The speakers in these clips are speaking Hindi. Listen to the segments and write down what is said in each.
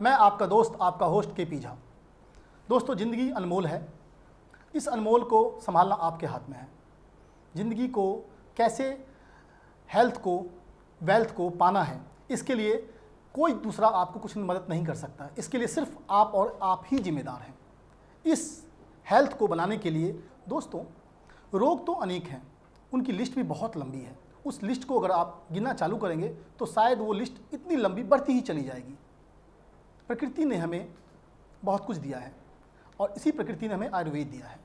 मैं आपका दोस्त, आपका होस्ट के पी झा। दोस्तों, ज़िंदगी अनमोल है। इस अनमोल को संभालना आपके हाथ में है। ज़िंदगी को कैसे, हेल्थ को, वेल्थ को पाना है, इसके लिए कोई दूसरा आपको कुछ मदद नहीं कर सकता। इसके लिए सिर्फ आप और आप ही जिम्मेदार हैं। इस हेल्थ को बनाने के लिए दोस्तों, रोग तो अनेक हैं, उनकी लिस्ट भी बहुत लंबी है। उस लिस्ट को अगर आप गिनना चालू करेंगे तो शायद वो लिस्ट इतनी लंबी बढ़ती ही चली जाएगी। प्रकृति ने हमें बहुत कुछ दिया है और इसी प्रकृति ने हमें आयुर्वेद दिया है।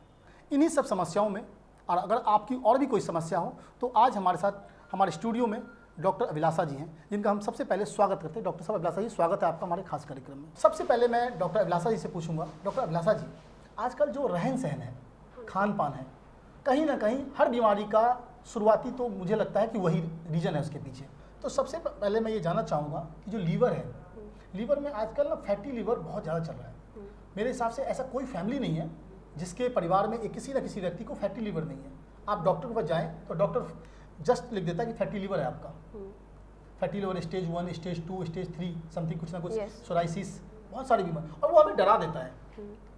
इन्हीं सब समस्याओं में, और अगर आपकी और भी कोई समस्या हो तो आज हमारे साथ हमारे स्टूडियो में डॉक्टर अभिलाषा जी हैं, जिनका हम सबसे पहले स्वागत करते हैं। डॉक्टर साहब, अभिलाषा जी, स्वागत है आपका हमारे खास कार्यक्रम में। सबसे पहले मैं डॉक्टर अभिलाषा जी से पूछूंगा, डॉक्टर अभिलाषा जी, आजकल जो रहन सहन है, खान पान है, कहीं ना कहीं हर बीमारी का शुरुआती तो मुझे लगता है कि वही रीजन है उसके पीछे। तो सबसे पहले मैं ये जानना चाहूँगा कि जो लीवर है, लीवर में आजकल ना फैटी लीवर बहुत ज़्यादा चल रहा है। मेरे हिसाब से ऐसा कोई फैमिली नहीं है जिसके परिवार में किसी न किसी व्यक्ति को फैटी लीवर नहीं है। आप डॉक्टर के पास जाएँ तो डॉक्टर जस्ट लिख देता है कि फैटी लीवर है आपका। Fatty liver stage 1, stage 2, stage 3 something कुछ ना कुछ, सोराइसिस, बहुत सारी बीमारी, और वो हमें डरा देता है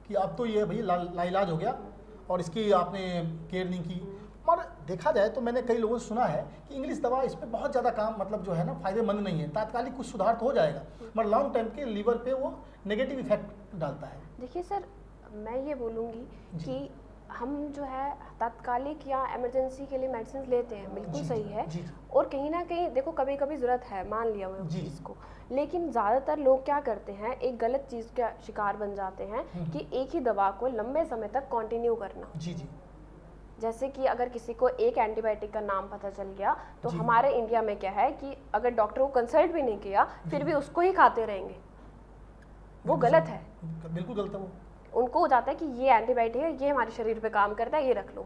कि अब तो ये भैया लाइलाज हो गया और इसकी आपने केयर नहीं की। और देखा जाए तो मैंने कई लोगों से सुना है कि इंग्लिश दवा इस पर बहुत ज़्यादा काम, मतलब जो है ना, फायदेमंद नहीं है। तात्कालिक कुछ सुधार तो हो जाएगा मगर लॉन्ग टाइम के लीवर पे वो नेगेटिव इफेक्ट डालता है। देखिए सर, मैं ये बोलूँगी कि हम जो है तात्कालिक या इमरजेंसी के लिए मेडिसिन लेते हैं, बिल्कुल सही है। और कहीं ना कहीं देखो, कभी कभी ज़रूरत है, मान लिया वो चीज़ को, लेकिन ज़्यादातर लोग क्या करते हैं, एक गलत चीज़ का शिकार बन जाते हैं कि एक ही दवा को लंबे समय तक कंटिन्यू करना। जैसे कि अगर किसी को एक एंटीबायोटिक का नाम पता चल गया तो हमारे इंडिया में क्या है कि अगर डॉक्टर को कंसल्ट भी नहीं किया फिर भी उसको ही खाते रहेंगे। वो गलत है, बिल्कुल गलत है। वो उनको हो जाता है कि ये एंटीबायोटिक है, ये हमारे शरीर पे काम करता है, ये रख लो।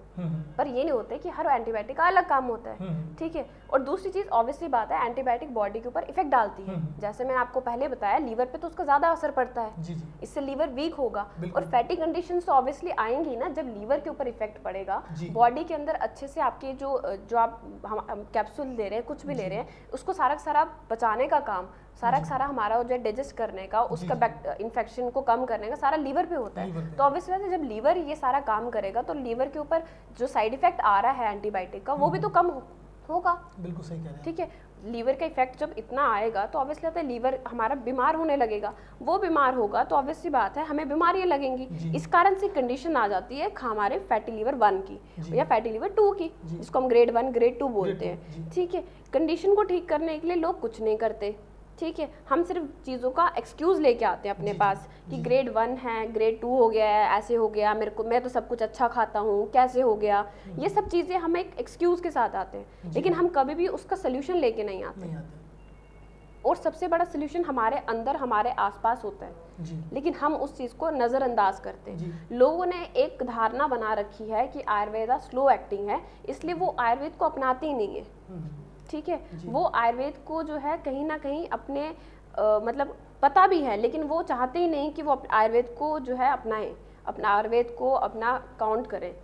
पर ये नहीं होता है कि हर एंटीबायोटिक का अलग काम होता है। ठीक है। और दूसरी चीज़, ऑब्वियसली बात है, एंटीबायोटिक बॉडी के ऊपर इफेक्ट डालती है। जैसे मैंने आपको पहले बताया, लीवर पे तो उसका ज़्यादा असर पड़ता है। इससे लीवर वीक होगा और फैटी कंडीशंस तो ऑब्वियसली आएंगी ना। जब लीवर के ऊपर इफेक्ट पड़ेगा, बॉडी के अंदर अच्छे से आपके जो आप कैप्सूल ले रहे हैं, कुछ भी ले रहे हैं, उसको सारा का सारा बचाने का काम, सारा का सारा हमारा जो है डाइजेस्ट करने का, उसका इन्फेक्शन को कम करने का सारा लीवर पे होता है। तो ऑब्वियसली बात है, जब लीवर ये सारा काम करेगा तो लीवर के ऊपर जो साइड इफेक्ट आ रहा है एंटीबायोटिक का, वो भी तो कम होगा। बिल्कुल सही कह रहे हैं। ठीक है। लीवर का इफेक्ट जब इतना आएगा तो ऑब्वियसली बात है लीवर हमारा बीमार होने लगेगा। वो बीमार होगा तो ऑब्वियसली बात है हमें बीमारियां लगेंगी। इस कारण से कंडीशन आ जाती है हमारे फैटी लीवर 1 की या फैटी लीवर 2 की, जिसको हम ग्रेड 1 ग्रेड 2 बोलते हैं। ठीक है। कंडीशन को ठीक करने के लिए लोग कुछ नहीं करते। ठीक है। हम सिर्फ चीज़ों का एक्सक्यूज़ लेके आते हैं अपने पास कि ग्रेड 1 है, ग्रेड 2 हो गया है, ऐसे हो गया, मैं तो सब कुछ अच्छा खाता हूँ, कैसे हो गया। ये सब चीज़ें हम एक एक्सक्यूज़ के साथ आते हैं, लेकिन हम कभी भी उसका सोल्यूशन लेके नहीं आते। और सबसे बड़ा सोल्यूशन हमारे अंदर, हमारे आसपास होता है, लेकिन हम उस चीज़ को नज़रअंदाज करते हैं। लोगों ने एक धारणा बना रखी है कि आयुर्वेदा स्लो एक्टिंग है, इसलिए वो आयुर्वेद को अपनाते ही नहीं है। ठीक है। वो आयुर्वेद को जो है कहीं ना कहीं अपने मतलब पता भी है, लेकिन वो चाहते ही नहीं कि वो आयुर्वेद को जो है अपनाएं, अपना आयुर्वेद को अपना काउंट करें।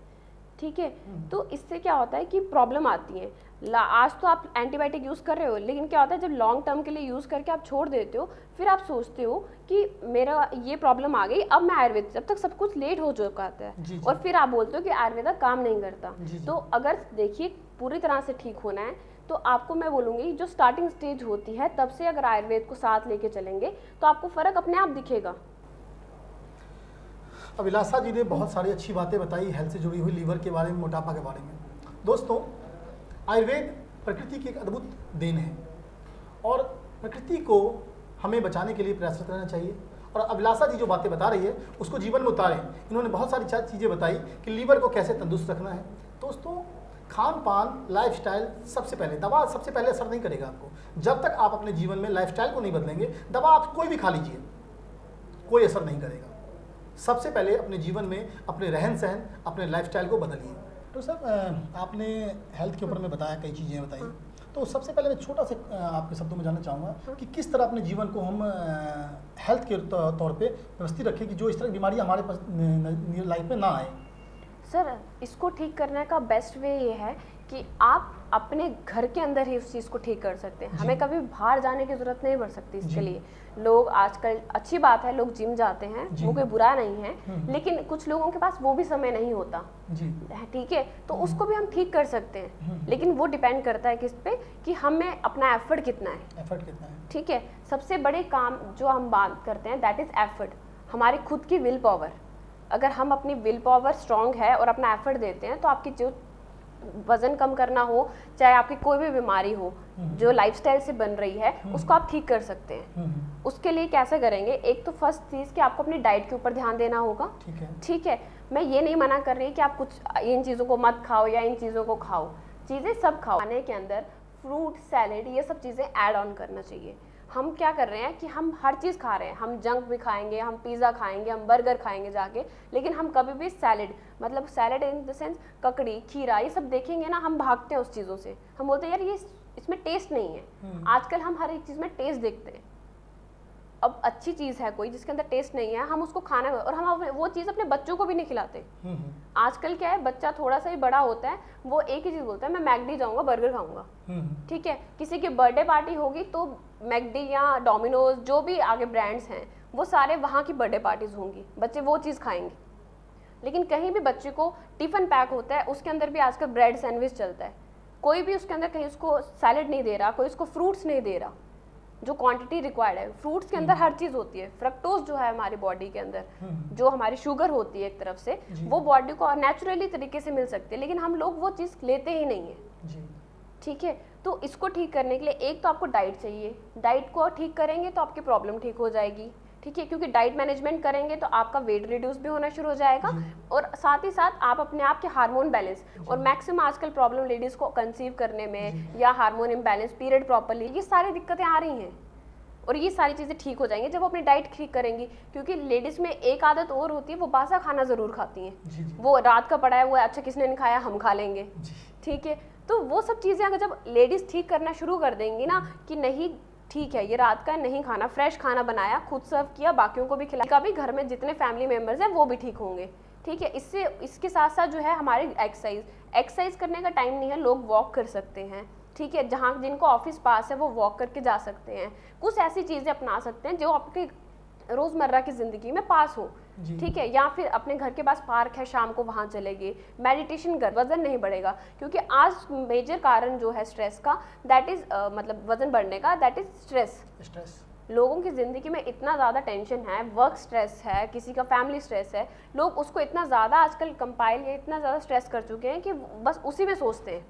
ठीक है। तो इससे क्या होता है कि प्रॉब्लम आती है। आज तो आप एंटीबायोटिक यूज़ कर रहे हो, लेकिन क्या होता है जब लॉन्ग टर्म के लिए यूज़ करके आप छोड़ देते हो, फिर आप सोचते हो कि मेरा ये प्रॉब्लम आ गई, अब मैं आयुर्वेद, जब तक सब कुछ लेट हो चुका है, और फिर आप बोलते हो कि आयुर्वेदा काम नहीं करता। तो अगर देखिए पूरी तरह से ठीक होना है तो आपको मैं बोलूँगी जो स्टार्टिंग स्टेज होती है तब से अगर आयुर्वेद को साथ लेके चलेंगे तो आपको फ़र्क अपने आप दिखेगा। अभिलाषा जी ने बहुत सारी अच्छी बातें बताई हेल्थ से जुड़ी हुई, लीवर के बारे में, मोटापा के बारे में। दोस्तों, आयुर्वेद प्रकृति की एक अद्भुत देन है और प्रकृति को हमें बचाने के लिए प्रयास करना चाहिए। और अभिलाषा जी जो बातें बता रही है उसको जीवन में उतारें। इन्होंने बहुत सारी चीज़ें बताई कि लीवर को कैसे तंदुरुस्त रखना है। दोस्तों, खान पान, लाइफस्टाइल, सबसे पहले दवा सबसे पहले असर नहीं करेगा आपको। जब तक आप अपने जीवन में लाइफस्टाइल को नहीं बदलेंगे, दवा आप कोई भी खा लीजिए, कोई असर नहीं करेगा। सबसे पहले अपने जीवन में अपने रहन सहन, अपने लाइफस्टाइल को बदलिए। तो सर, आपने हेल्थ के ऊपर में बताया, कई चीज़ें बताई, तो सबसे पहले मैं छोटा सा आपके शब्दों में जानना चाहूँगा कि किस तरह अपने जीवन को हम हेल्थ के तौर पे व्यवस्थित रखें कि जो इस तरह की बीमारी हमारे पास लाइफ में ना आए। सर, इसको ठीक करने का बेस्ट वे ये है कि आप अपने घर के अंदर ही उस चीज़ को ठीक कर सकते हैं। हमें कभी बाहर जाने की ज़रूरत नहीं पड़ सकती इसके लिए। लोग आजकल, अच्छी बात है, लोग जिम जाते हैं, वो कोई बुरा नहीं है, लेकिन कुछ लोगों के पास वो भी समय नहीं होता, ठीक है, तो उसको भी हम ठीक कर सकते हैं। लेकिन वो डिपेंड करता है किस पे, कि हमें अपना एफर्ट कितना है, ठीक है। सबसे बड़े काम जो हम बात करते हैं दैट इज़ एफर्ट, हमारी खुद की विल पावर। अगर हम अपनी विल पावर स्ट्रांग है और अपना एफर्ट देते हैं तो आपकी जो वजन कम करना हो, चाहे आपकी कोई भी बीमारी हो जो लाइफस्टाइल से बन रही है, उसको आप ठीक कर सकते हैं। उसके लिए कैसे करेंगे? एक तो फर्स्ट चीज़ कि आपको अपनी डाइट के ऊपर ध्यान देना होगा, ठीक है। मैं ये नहीं मना कर रही कि आप कुछ इन चीज़ों को मत खाओ या इन चीज़ों को खाओ, चीज़ें सब खाओ। खाने के अंदर फ्रूट, सैलेड, ये सब चीज़ें ऐड ऑन करना चाहिए। हम क्या कर रहे हैं कि हम हर चीज़ खा रहे हैं, हम जंक भी खाएंगे, हम पिज़्ज़ा खाएंगे, हम बर्गर खाएंगे जाके, लेकिन हम कभी भी सैलेड, मतलब सैलेड इन द सेंस ककड़ी, खीरा, ये सब देखेंगे ना, हम भागते हैं उस चीज़ों से। हम बोलते हैं यार ये इसमें टेस्ट नहीं है। आजकल हम हर एक चीज़ में टेस्ट देखते हैं। अब अच्छी चीज़ है कोई जिसके अंदर टेस्ट नहीं है, हम उसको खाना, और हम वो चीज़ अपने बच्चों को भी नहीं खिलाते। आजकल क्या है, बच्चा थोड़ा सा ही बड़ा होता है, वो एक ही चीज़ बोलता है, मैं मैकडी जाऊँगा, बर्गर खाऊंगा, ठीक है। किसी की बर्थडे पार्टी होगी तो मैकडी या डोमिनोज, जो भी आगे ब्रांड्स हैं, वो सारे वहाँ की बर्थडे पार्टीज होंगी, बच्चे वो चीज़ खाएंगे। लेकिन कहीं भी बच्चे को टिफ़िन पैक होता है, उसके अंदर भी आजकल ब्रेड सैंडविच चलता है, कोई भी उसके अंदर कहीं उसको सैलेड नहीं दे रहा, कोई उसको फ्रूट्स नहीं दे रहा जो क्वांटिटी रिक्वायर्ड है। फ्रूट्स के अंदर हर चीज़ होती है। फ्रक्टोज जो है हमारी बॉडी के अंदर, जो हमारी शुगर होती है एक तरफ से, वो बॉडी को नेचुरली तरीके से मिल सकती है, लेकिन हम लोग वो चीज़ लेते ही नहीं है, ठीक है। तो इसको ठीक करने के लिए एक तो आपको डाइट चाहिए, डाइट को ठीक करेंगे तो आपकी प्रॉब्लम ठीक हो जाएगी, ठीक है, क्योंकि डाइट मैनेजमेंट करेंगे तो आपका वेट रिड्यूस भी होना शुरू हो जाएगा, और साथ ही साथ आप अपने आप के हार्मोन बैलेंस, और मैक्सिमम आजकल प्रॉब्लम लेडीज़ को कंसीव करने में या हार्मोन इम्बैलेंस, पीरियड प्रॉपरली, ये सारी दिक्कतें आ रही हैं, और ये सारी चीज़ें ठीक हो जाएंगी जब वो अपनी डाइट ठीक करेंगी। क्योंकि लेडीज़ में एक आदत और होती है, वो बासा खाना ज़रूर खाती हैं, वो रात का पड़ा है, वो अच्छा किसने नहीं खाया, हम खा लेंगे, ठीक है। तो वो सब चीज़ें अगर जब लेडीज़ ठीक करना शुरू कर देंगी ना, कि नहीं ठीक है, ये रात का नहीं खाना, फ्रेश खाना बनाया, खुद सर्व किया, बाकियों को भी खिलाया, कभी घर में जितने फैमिली मेम्बर्स हैं वो भी ठीक होंगे, ठीक है। इससे, इसके साथ साथ जो है हमारी एक्सरसाइज करने का टाइम नहीं है, लोग वॉक कर सकते हैं, ठीक है। जहाँ जिनको ऑफिस पास है वो वॉक करके जा सकते हैं, कुछ ऐसी चीज़ें अपना सकते हैं जो आपके रोज़मर्रा की ज़िंदगी में पास हो, ठीक है। या फिर अपने घर के पास पार्क है, शाम को वहाँ चले गए, मेडिटेशन कर, वज़न नहीं बढ़ेगा। क्योंकि आज मेजर कारण जो है स्ट्रेस का, दैट इज़ मतलब वज़न बढ़ने का, दैट इज़ स्ट्रेस। लोगों की ज़िंदगी में इतना ज़्यादा टेंशन है, वर्क स्ट्रेस है, किसी का फैमिली स्ट्रेस है, लोग उसको इतना ज़्यादा आजकल कंपाइल या इतना ज़्यादा स्ट्रेस कर चुके हैं कि बस उसी में सोचते हैं